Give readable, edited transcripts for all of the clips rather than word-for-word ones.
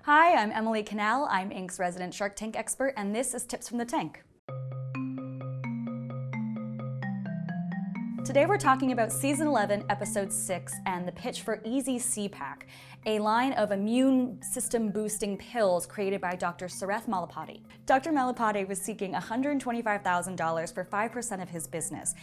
Hi, I'm Emily Cannell. I'm Inc.'s resident Shark Tank expert, and this is Tips from the Tank. Today we're talking about Season 11, Episode 6, and the pitch for EZC Pak, a line of immune system boosting pills created by Dr. Sarath Malepati. Dr. Malepati was seeking $125,000 for 5% of his business.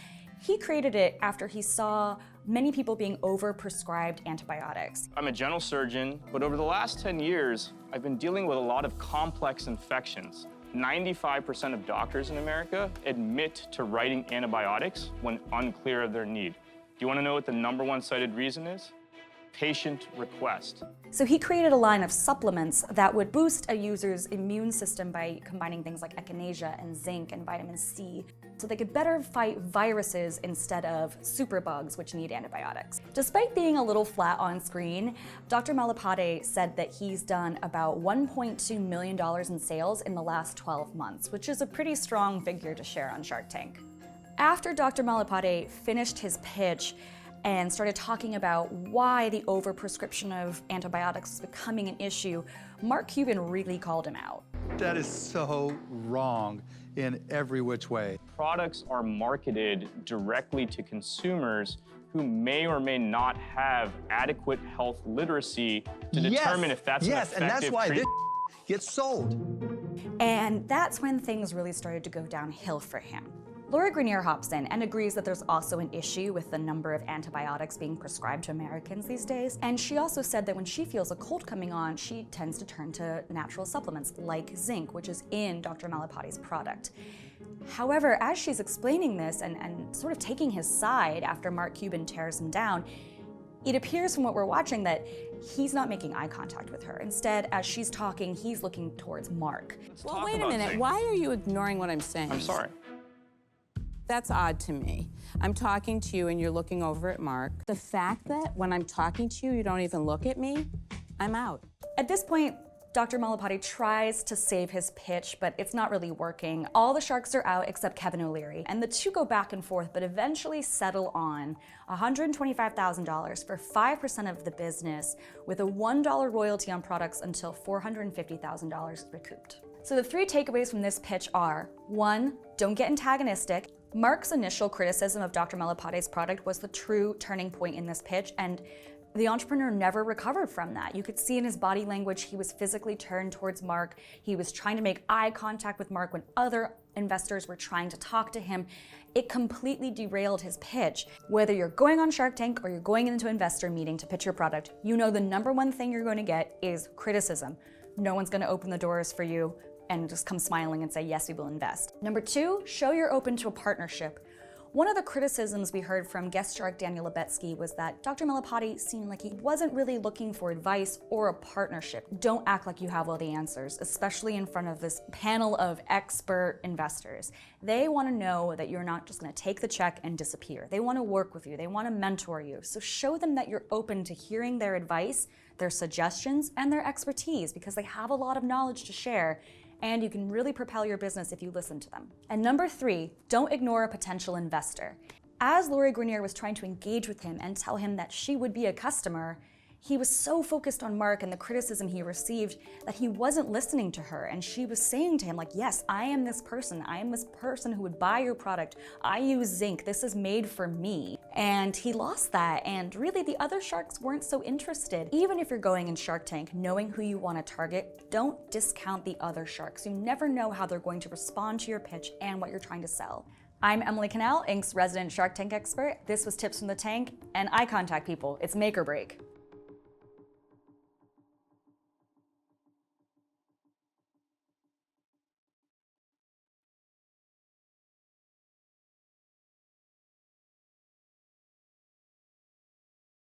He created it after he saw many people being overprescribed antibiotics. I'm a general surgeon, but over the last 10 years, I've been dealing with a lot of complex infections. 95% of doctors in America admit to writing antibiotics when unclear of their need. Do you want to know what the #1 cited reason is? Patient request. So he created a line of supplements that would boost a user's immune system by combining things like echinacea and zinc and vitamin C, so they could better fight viruses instead of superbugs, which need antibiotics. Despite being a little flat on screen, Dr. Malepati said that he's done about $1.2 million in sales in the last 12 months, which is a pretty strong figure to share on Shark Tank. After Dr. Malepati finished his pitch and started talking about why the overprescription of antibiotics was becoming an issue, Mark Cuban really called him out. That is so wrong in every which way. Products are marketed directly to consumers who may or may not have adequate health literacy to determine if that's an effective and that's why treatment. this gets sold. And that's when things really started to go downhill for him. Greiner hops in and agrees that there's also an issue with the number of antibiotics being prescribed to Americans these days. And she also said that when she feels a cold coming on, she tends to turn to natural supplements like zinc, which is in Dr. Malepati's product. However, as she's explaining this and sort of taking his side after Mark Cuban tears him down, it appears from what we're watching that he's not making eye contact with her. Instead, as she's talking, he's looking towards Mark. Well, wait a minute. Why are you ignoring what I'm saying? I'm sorry. That's odd to me. I'm talking to you and you're looking over at Mark. The fact that when I'm talking to you, you don't even look at me, I'm out. At this point, Dr. Malepati tries to save his pitch, but it's not really working. All the sharks are out except Kevin O'Leary, and the two go back and forth, but eventually settle on $125,000 for 5% of the business with a $1 royalty on products until $450,000 recouped. So the 3 takeaways from this pitch are: 1, don't get antagonistic. Mark's initial criticism of Dr. Malepati's product was the true turning point in this pitch, and the entrepreneur never recovered from that. You could see in his body language, he was physically turned towards Mark. He was trying to make eye contact with Mark when other investors were trying to talk to him. It completely derailed his pitch. Whether you're going on Shark Tank or you're going into an investor meeting to pitch your product, you know the #1 thing you're going to get is criticism. No one's going to open the doors for you and just come smiling and say, yes, we will invest. #2, show you're open to a partnership. One of the criticisms we heard from guest shark Daniel Lebetsky was that Dr. Malepati seemed like he wasn't really looking for advice or a partnership. Don't act like you have all the answers, especially in front of this panel of expert investors. They want to know that you're not just going to take the check and disappear. They want to work with you. They want to mentor you. So show them that you're open to hearing their advice, their suggestions, and their expertise, because they have a lot of knowledge to share, and you can really propel your business if you listen to them. And #3, don't ignore a potential investor. As Greiner was trying to engage with him and tell him that she would be a customer, he was so focused on Mark and the criticism he received that he wasn't listening to her. And she was saying to him, like, yes, I am this person. I am this person who would buy your product. I use zinc. This is made for me. And he lost that. And really, the other sharks weren't so interested. Even if you're going in Shark Tank, knowing who you want to target, don't discount the other sharks. You never know how they're going to respond to your pitch and what you're trying to sell. I'm Emily Cannell, Inc.'s resident Shark Tank expert. This was Tips from the Tank, and eye contact, people. It's make or break.